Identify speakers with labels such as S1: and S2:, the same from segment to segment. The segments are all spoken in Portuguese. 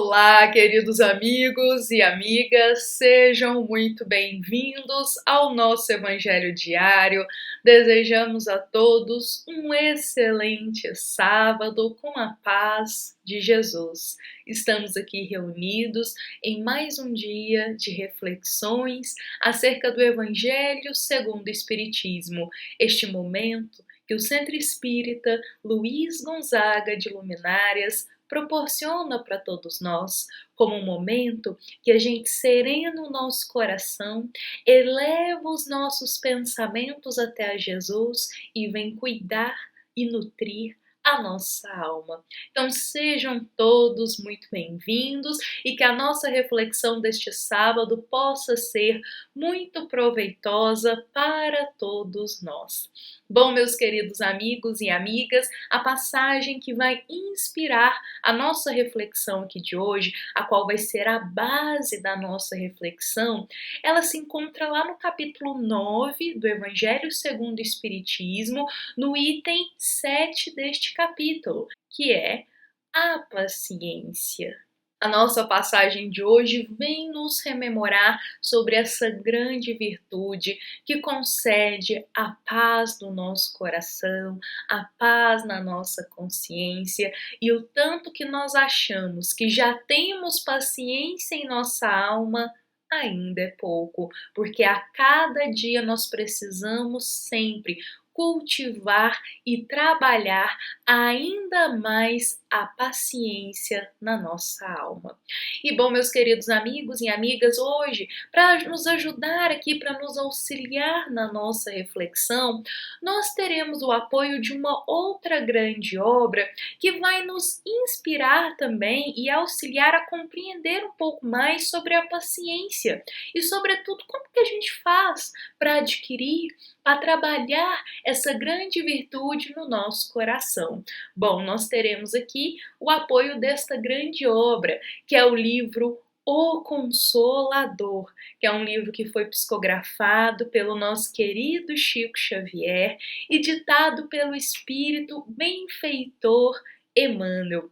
S1: Olá, queridos amigos e amigas, sejam muito bem-vindos ao nosso Evangelho Diário. Desejamos a todos um excelente sábado com a paz de Jesus. Estamos aqui reunidos em mais um dia de reflexões acerca do Evangelho segundo o Espiritismo. Este momento que o Centro Espírita Luiz Gonzaga de Luminárias proporciona para todos nós como um momento que a gente serena o nosso coração, eleva os nossos pensamentos até a Jesus e vem cuidar e nutrir a nossa alma. Então sejam todos muito bem-vindos e que a nossa reflexão deste sábado possa ser muito proveitosa para todos nós. Bom, meus queridos amigos e amigas, a passagem que vai inspirar a nossa reflexão aqui de hoje, a qual vai ser a base da nossa reflexão, ela se encontra lá no capítulo 9 do Evangelho segundo o Espiritismo, no item 7 deste capítulo, que é a paciência. A nossa passagem de hoje vem nos rememorar sobre essa grande virtude que concede a paz no nosso coração, a paz na nossa consciência e o tanto que nós achamos que já temos paciência em nossa alma ainda é pouco, porque a cada dia nós precisamos sempre cultivar e trabalhar ainda mais a paciência na nossa alma. E bom, meus queridos amigos e amigas, hoje, para nos ajudar aqui, para nos auxiliar na nossa reflexão, nós teremos o apoio de uma outra grande obra que vai nos inspirar também e auxiliar a compreender um pouco mais sobre a paciência e, sobretudo, como que a gente faz para adquirir, para trabalhar essa grande virtude no nosso coração. Bom, nós teremos aqui o apoio desta grande obra, que é o livro O Consolador, que é um livro que foi psicografado pelo nosso querido Chico Xavier e ditado pelo espírito benfeitor Emmanuel.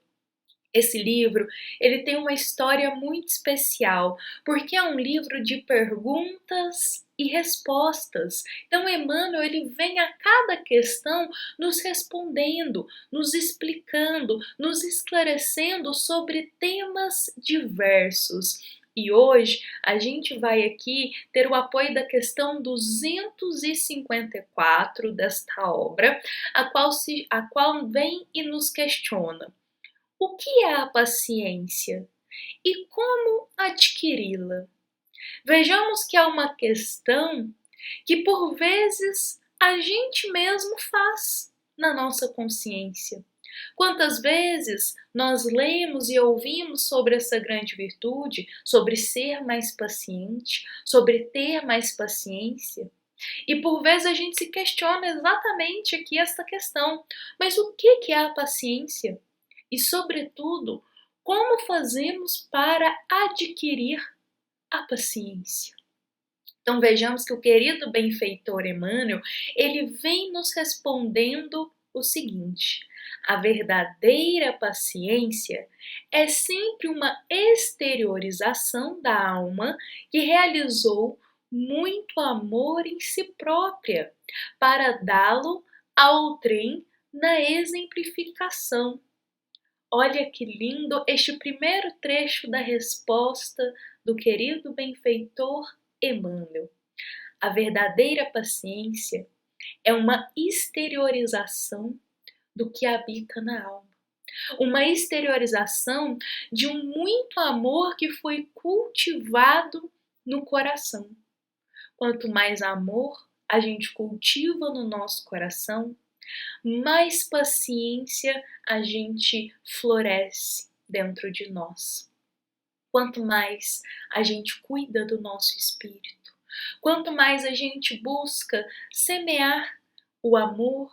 S1: Esse livro, ele tem uma história muito especial, porque é um livro de perguntas e respostas. Então, Emmanuel, ele vem a cada questão nos respondendo, nos explicando, nos esclarecendo sobre temas diversos. E hoje a gente vai aqui ter o apoio da questão 254 desta obra, a qual vem e nos questiona: o que é a paciência e como adquiri-la? Vejamos que é uma questão que por vezes a gente mesmo faz na nossa consciência. Quantas vezes nós lemos e ouvimos sobre essa grande virtude, sobre ser mais paciente, sobre ter mais paciência? E por vezes a gente se questiona exatamente aqui esta questão: mas o que é a paciência? E, sobretudo, como fazemos para adquirir a paciência? Então vejamos que o querido benfeitor Emmanuel, ele vem nos respondendo o seguinte: a verdadeira paciência é sempre uma exteriorização da alma que realizou muito amor em si própria, para dá-lo a outrem na exemplificação. Olha que lindo este primeiro trecho da resposta do querido benfeitor Emmanuel. A verdadeira paciência é uma exteriorização do que habita na alma. Uma exteriorização de um muito amor que foi cultivado no coração. Quanto mais amor a gente cultiva no nosso coração, mais paciência a gente floresce dentro de nós. Quanto mais a gente cuida do nosso espírito, quanto mais a gente busca semear o amor,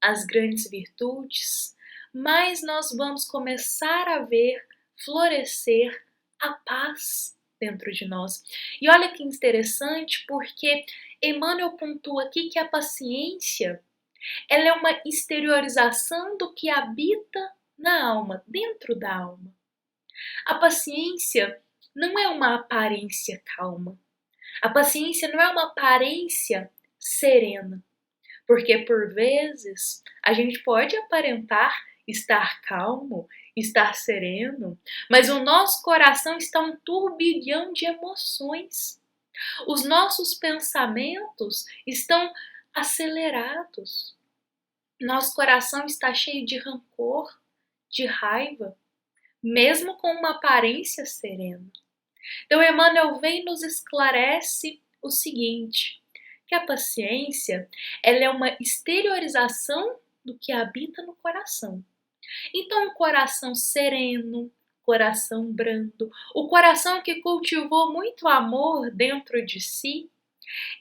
S1: as grandes virtudes, mais nós vamos começar a ver florescer a paz dentro de nós. E olha que interessante, porque Emmanuel pontua aqui que a paciência, ela é uma exteriorização do que habita na alma, dentro da alma. A paciência não é uma aparência calma. A paciência não é uma aparência serena. Porque por vezes a gente pode aparentar estar calmo, estar sereno, mas o nosso coração está um turbilhão de emoções. Os nossos pensamentos estão acelerados. Nosso coração está cheio de rancor, de raiva, mesmo com uma aparência serena. Então, Emmanuel vem e nos esclarece o seguinte, que a paciência ela é uma exteriorização do que habita no coração. Então, o coração sereno, coração brando, o coração que cultivou muito amor dentro de si,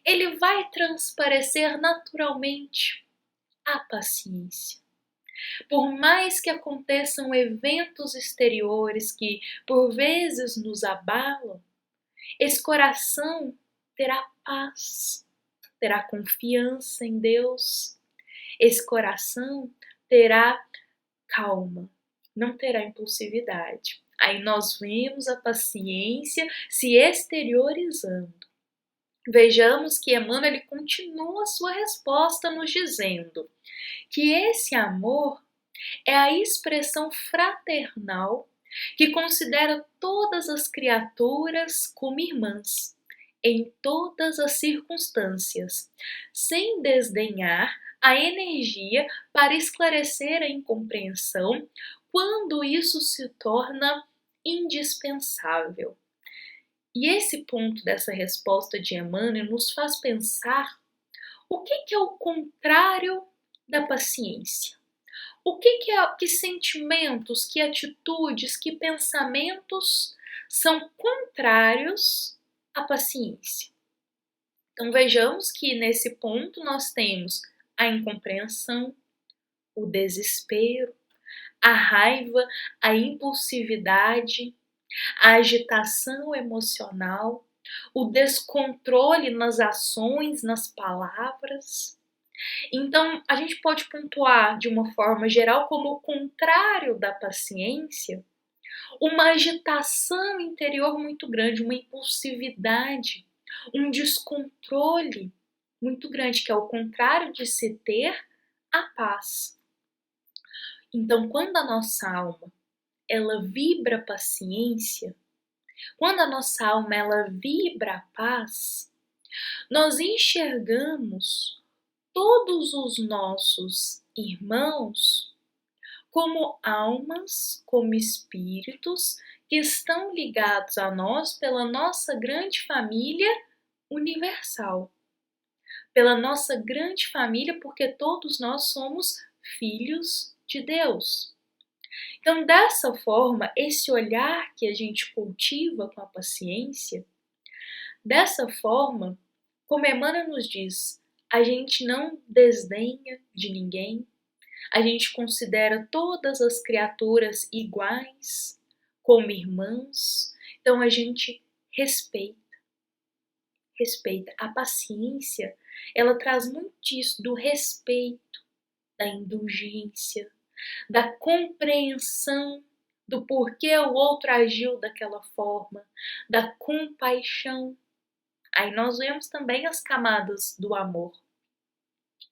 S1: ele vai transparecer naturalmente a paciência. Por mais que aconteçam eventos exteriores que por vezes nos abalam, esse coração terá paz, terá confiança em Deus. Esse coração terá calma, não terá impulsividade. Aí nós vemos a paciência se exteriorizando. Vejamos que Emmanuel ele continua a sua resposta nos dizendo que esse amor é a expressão fraternal que considera todas as criaturas como irmãs, em todas as circunstâncias, sem desdenhar a energia para esclarecer a incompreensão quando isso se torna indispensável. E esse ponto dessa resposta de Emmanuel nos faz pensar o que é o contrário da paciência. Que sentimentos, que atitudes, que pensamentos são contrários à paciência? Então vejamos que nesse ponto nós temos a incompreensão, o desespero, a raiva, a impulsividade, a agitação emocional, o descontrole nas ações, nas palavras. Então, a gente pode pontuar de uma forma geral como o contrário da paciência, uma agitação interior muito grande, uma impulsividade, um descontrole muito grande, que é o contrário de se ter a paz. Então, quando a nossa alma ela vibra a paciência, quando a nossa alma ela vibra a paz, nós enxergamos todos os nossos irmãos como almas, como espíritos que estão ligados a nós pela nossa grande família universal. Pela nossa grande família, porque todos nós somos filhos de Deus. Então, dessa forma, esse olhar que a gente cultiva com a paciência, dessa forma, como Emmanuel nos diz, a gente não desdenha de ninguém, a gente considera todas as criaturas iguais, como irmãos, então a gente respeita. A paciência, ela traz muito isso do respeito, da indulgência, da compreensão do porquê o outro agiu daquela forma, da compaixão. Aí nós vemos também as camadas do amor.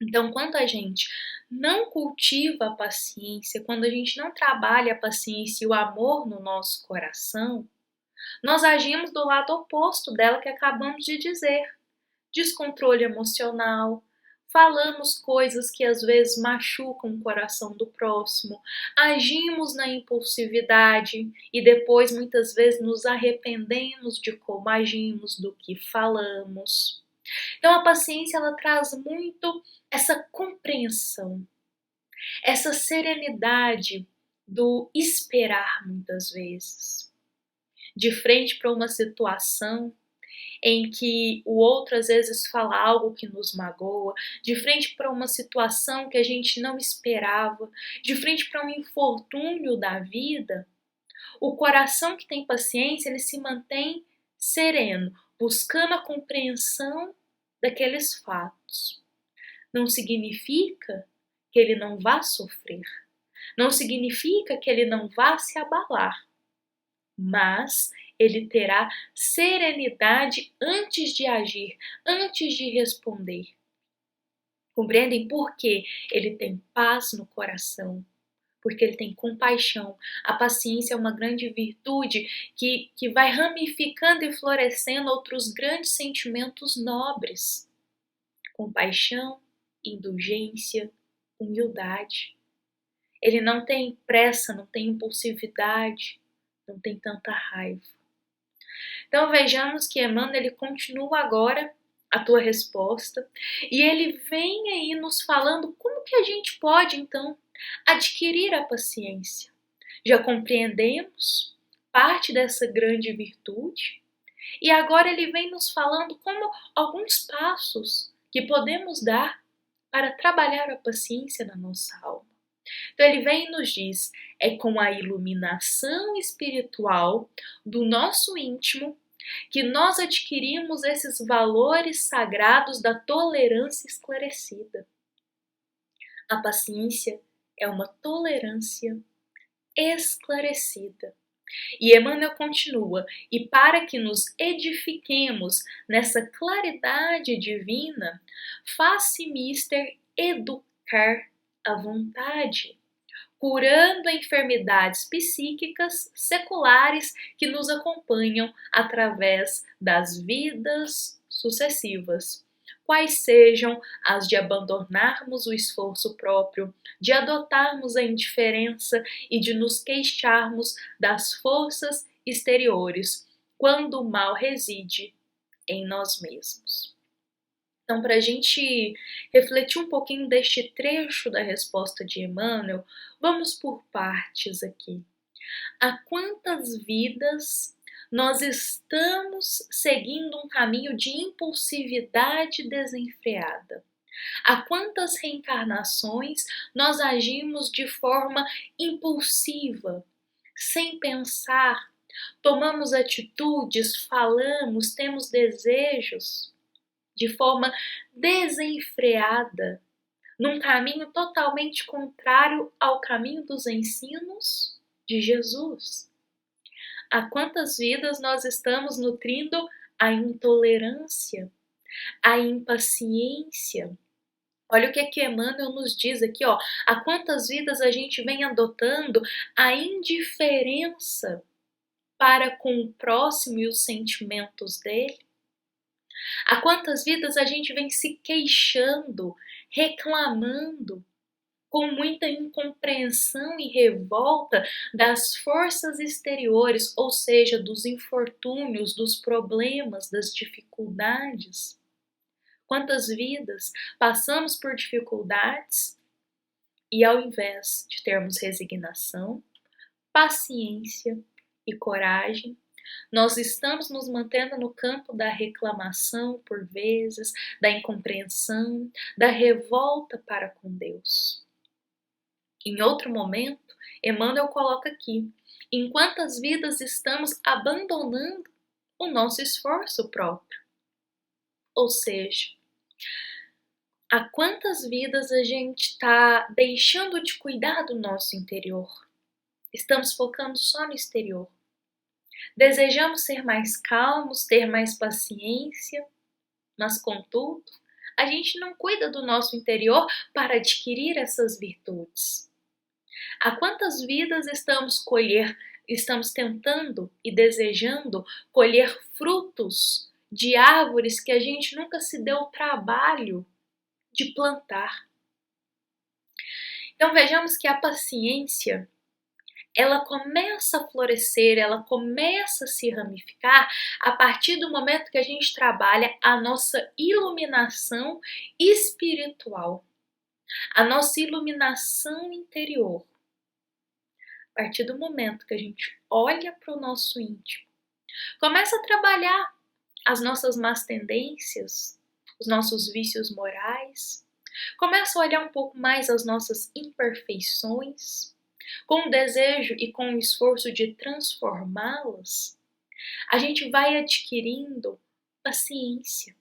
S1: Então, quando a gente não cultiva a paciência, quando a gente não trabalha a paciência e o amor no nosso coração, nós agimos do lado oposto dela que acabamos de dizer. Descontrole emocional, falamos coisas que às vezes machucam o coração do próximo, agimos na impulsividade e depois muitas vezes nos arrependemos de como agimos, do que falamos. Então a paciência ela traz muito essa compreensão, essa serenidade do esperar muitas vezes. De frente para uma situação em que o outro às vezes fala algo que nos magoa, de frente para uma situação que a gente não esperava, de frente para um infortúnio da vida, o coração que tem paciência, ele se mantém sereno, buscando a compreensão daqueles fatos. Não significa que ele não vá sofrer, não significa que ele não vá se abalar, mas ele terá serenidade antes de agir, antes de responder. Compreendem por quê? Ele tem paz no coração, porque ele tem compaixão. A paciência é uma grande virtude que vai ramificando e florescendo outros grandes sentimentos nobres. Compaixão, indulgência, humildade. Ele não tem pressa, não tem impulsividade, não tem tanta raiva. Então vejamos que Emmanuel ele continua agora a tua resposta e ele vem aí nos falando como que a gente pode então adquirir a paciência. Já compreendemos parte dessa grande virtude e agora ele vem nos falando como alguns passos que podemos dar para trabalhar a paciência na nossa alma. Então ele vem e nos diz, é com a iluminação espiritual do nosso íntimo que nós adquirimos esses valores sagrados da tolerância esclarecida. A paciência é uma tolerância esclarecida. E Emmanuel continua, e para que nos edifiquemos nessa claridade divina, faz-se mister educar a vontade, curando enfermidades psíquicas seculares que nos acompanham através das vidas sucessivas, quais sejam as de abandonarmos o esforço próprio, de adotarmos a indiferença e de nos queixarmos das forças exteriores, quando o mal reside em nós mesmos. Então, para a gente refletir um pouquinho deste trecho da resposta de Emmanuel, vamos por partes aqui. Há quantas vidas nós estamos seguindo um caminho de impulsividade desenfreada? Há quantas reencarnações nós agimos de forma impulsiva, sem pensar, tomamos atitudes, falamos, temos desejos de forma desenfreada, num caminho totalmente contrário ao caminho dos ensinos de Jesus. Há quantas vidas nós estamos nutrindo a intolerância, a impaciência? Olha o que Emmanuel nos diz aqui, ó. Há quantas vidas a gente vem adotando a indiferença para com o próximo e os sentimentos dele? Há quantas vidas a gente vem se queixando, reclamando, com muita incompreensão e revolta das forças exteriores, ou seja, dos infortúnios, dos problemas, das dificuldades? Quantas vidas passamos por dificuldades e, ao invés de termos resignação, paciência e coragem, nós estamos nos mantendo no campo da reclamação, por vezes, da incompreensão, da revolta para com Deus. Em outro momento, Emmanuel coloca aqui, em quantas vidas estamos abandonando o nosso esforço próprio. Ou seja, a quantas vidas a gente está deixando de cuidar do nosso interior? Estamos focando só no exterior. Desejamos ser mais calmos, ter mais paciência, mas contudo, a gente não cuida do nosso interior para adquirir essas virtudes. Há quantas vidas estamos tentando e desejando colher frutos de árvores que a gente nunca se deu o trabalho de plantar? Então vejamos que a paciência ela começa a florescer, ela começa a se ramificar a partir do momento que a gente trabalha a nossa iluminação espiritual, a nossa iluminação interior. A partir do momento que a gente olha para o nosso íntimo, começa a trabalhar as nossas más tendências, os nossos vícios morais, começa a olhar um pouco mais as nossas imperfeições, com o desejo e com o esforço de transformá-las, a gente vai adquirindo paciência.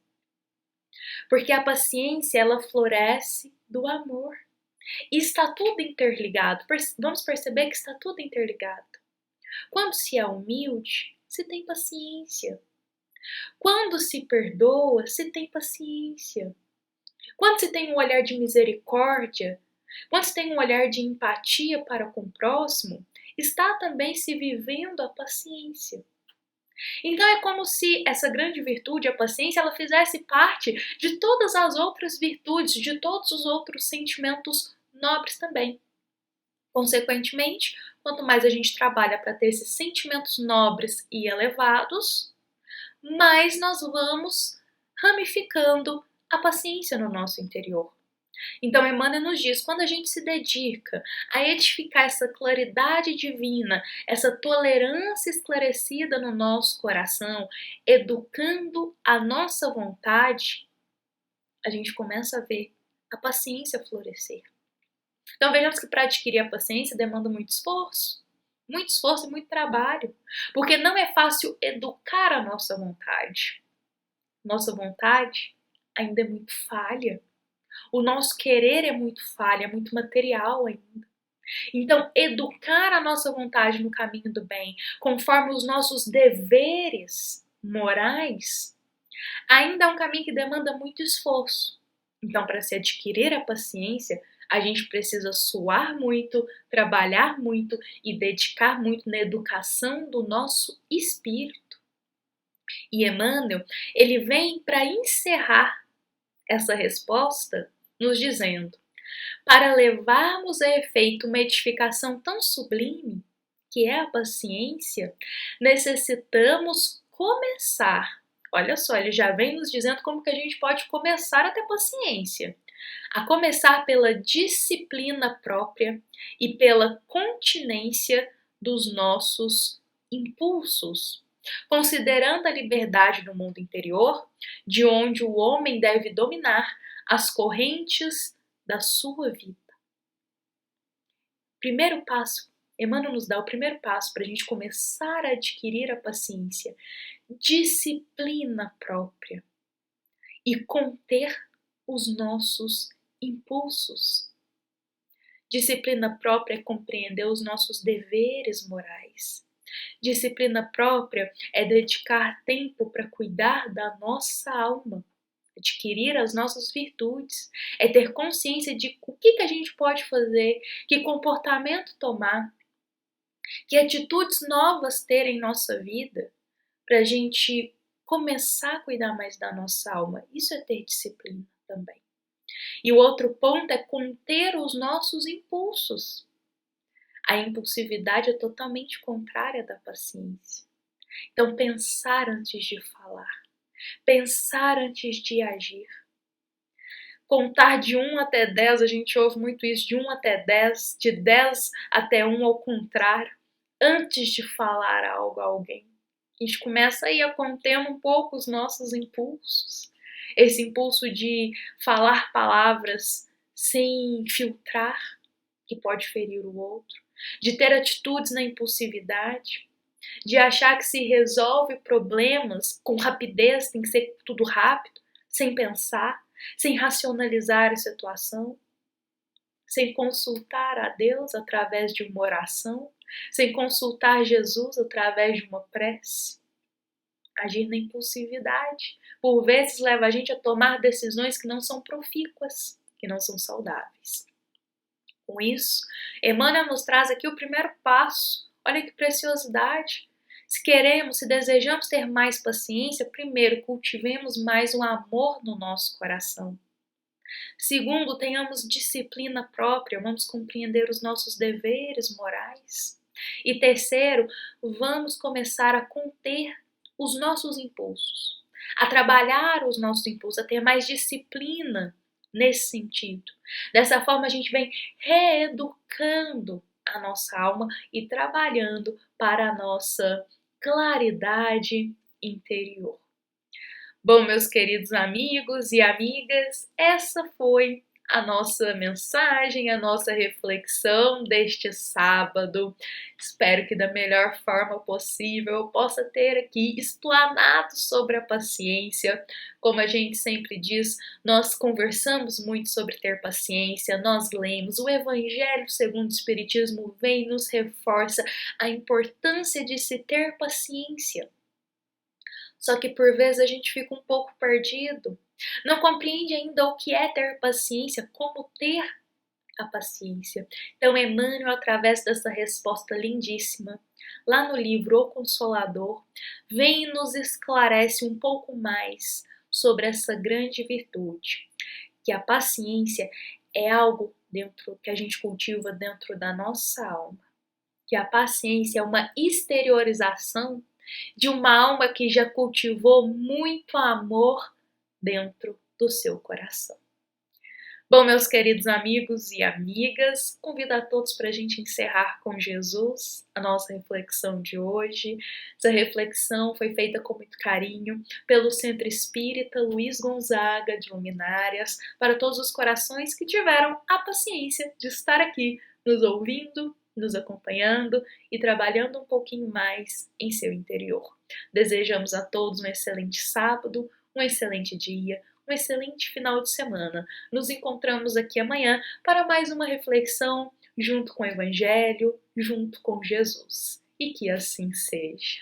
S1: Porque a paciência, ela floresce do amor. E está tudo interligado. Vamos perceber que está tudo interligado. Quando se é humilde, se tem paciência. Quando se perdoa, se tem paciência. Quando se tem um olhar de misericórdia, quando se tem um olhar de empatia para com o próximo, está também se vivendo a paciência. Então é como se essa grande virtude, a paciência, ela fizesse parte de todas as outras virtudes, de todos os outros sentimentos nobres também. Consequentemente, quanto mais a gente trabalha para ter esses sentimentos nobres e elevados, mais nós vamos ramificando a paciência no nosso interior. Então, Emmanuel nos diz, quando a gente se dedica a edificar essa claridade divina, essa tolerância esclarecida no nosso coração, educando a nossa vontade, a gente começa a ver a paciência florescer. Então, vejamos que para adquirir a paciência demanda muito esforço e muito trabalho, porque não é fácil educar a nossa vontade. Nossa vontade ainda é muito falha. O nosso querer é muito falha, é muito material ainda. Então, educar a nossa vontade no caminho do bem, conforme os nossos deveres morais, ainda é um caminho que demanda muito esforço. Então, para se adquirir a paciência, a gente precisa suar muito, trabalhar muito e dedicar muito na educação do nosso espírito. E Emmanuel, ele vem para encerrar essa resposta nos dizendo: para levarmos a efeito uma edificação tão sublime, que é a paciência, necessitamos começar. Olha só, ele já vem nos dizendo como que a gente pode começar a ter paciência. A começar pela disciplina própria e pela continência dos nossos impulsos, considerando a liberdade do mundo interior, de onde o homem deve dominar as correntes da sua vida. Primeiro passo, Emmanuel nos dá o primeiro passo para a gente começar a adquirir a paciência, disciplina própria e conter os nossos impulsos. Disciplina própria é compreender os nossos deveres morais. Disciplina própria é dedicar tempo para cuidar da nossa alma, adquirir as nossas virtudes, é ter consciência de o que a gente pode fazer, que comportamento tomar, que atitudes novas ter em nossa vida para a gente começar a cuidar mais da nossa alma. Isso é ter disciplina também. E o outro ponto é conter os nossos impulsos. A impulsividade é totalmente contrária da paciência. Então, pensar antes de falar, pensar antes de agir. Contar de 1 até 10, a gente ouve muito isso, de 1 até 10, de 10 até 1 ao contrário, antes de falar algo a alguém. A gente começa aí a conter um pouco os nossos impulsos. Esse impulso de falar palavras sem filtrar, que pode ferir o outro, de ter atitudes na impulsividade, de achar que se resolve problemas com rapidez, tem que ser tudo rápido, sem pensar, sem racionalizar a situação, sem consultar a Deus através de uma oração, sem consultar Jesus através de uma prece. Agir na impulsividade, por vezes, leva a gente a tomar decisões que não são profícuas, que não são saudáveis. Com isso, Emmanuel nos traz aqui o primeiro passo. Olha que preciosidade! Se queremos, se desejamos ter mais paciência, primeiro, cultivemos mais o amor no nosso coração. Segundo, tenhamos disciplina própria, vamos compreender os nossos deveres morais. E terceiro, vamos começar a conter os nossos impulsos, a trabalhar os nossos impulsos, a ter mais disciplina nesse sentido. Dessa forma, a gente vem reeducando a nossa alma e trabalhando para a nossa claridade interior. Bom, meus queridos amigos e amigas, essa foi a nossa mensagem, a nossa reflexão deste sábado. Espero que da melhor forma possível eu possa ter aqui explanado sobre a paciência. Como a gente sempre diz, nós conversamos muito sobre ter paciência, nós lemos o Evangelho segundo o Espiritismo vem e nos reforça a importância de se ter paciência. Só que por vezes a gente fica um pouco perdido, não compreende ainda o que é ter paciência, como ter a paciência. Então, Emmanuel, através dessa resposta lindíssima, lá no livro O Consolador, vem e nos esclarece um pouco mais sobre essa grande virtude, que a paciência é algo dentro que a gente cultiva dentro da nossa alma, que a paciência é uma exteriorização de uma alma que já cultivou muito amor dentro do seu coração. Bom, meus queridos amigos e amigas, convido a todos para a gente encerrar com Jesus a nossa reflexão de hoje. Essa reflexão foi feita com muito carinho pelo Centro Espírita Luiz Gonzaga de Luminárias, para todos os corações que tiveram a paciência de estar aqui nos ouvindo, nos acompanhando e trabalhando um pouquinho mais em seu interior. Desejamos a todos um excelente sábado, um excelente dia, um excelente final de semana. Nos encontramos aqui amanhã para mais uma reflexão junto com o Evangelho, junto com Jesus. E que assim seja.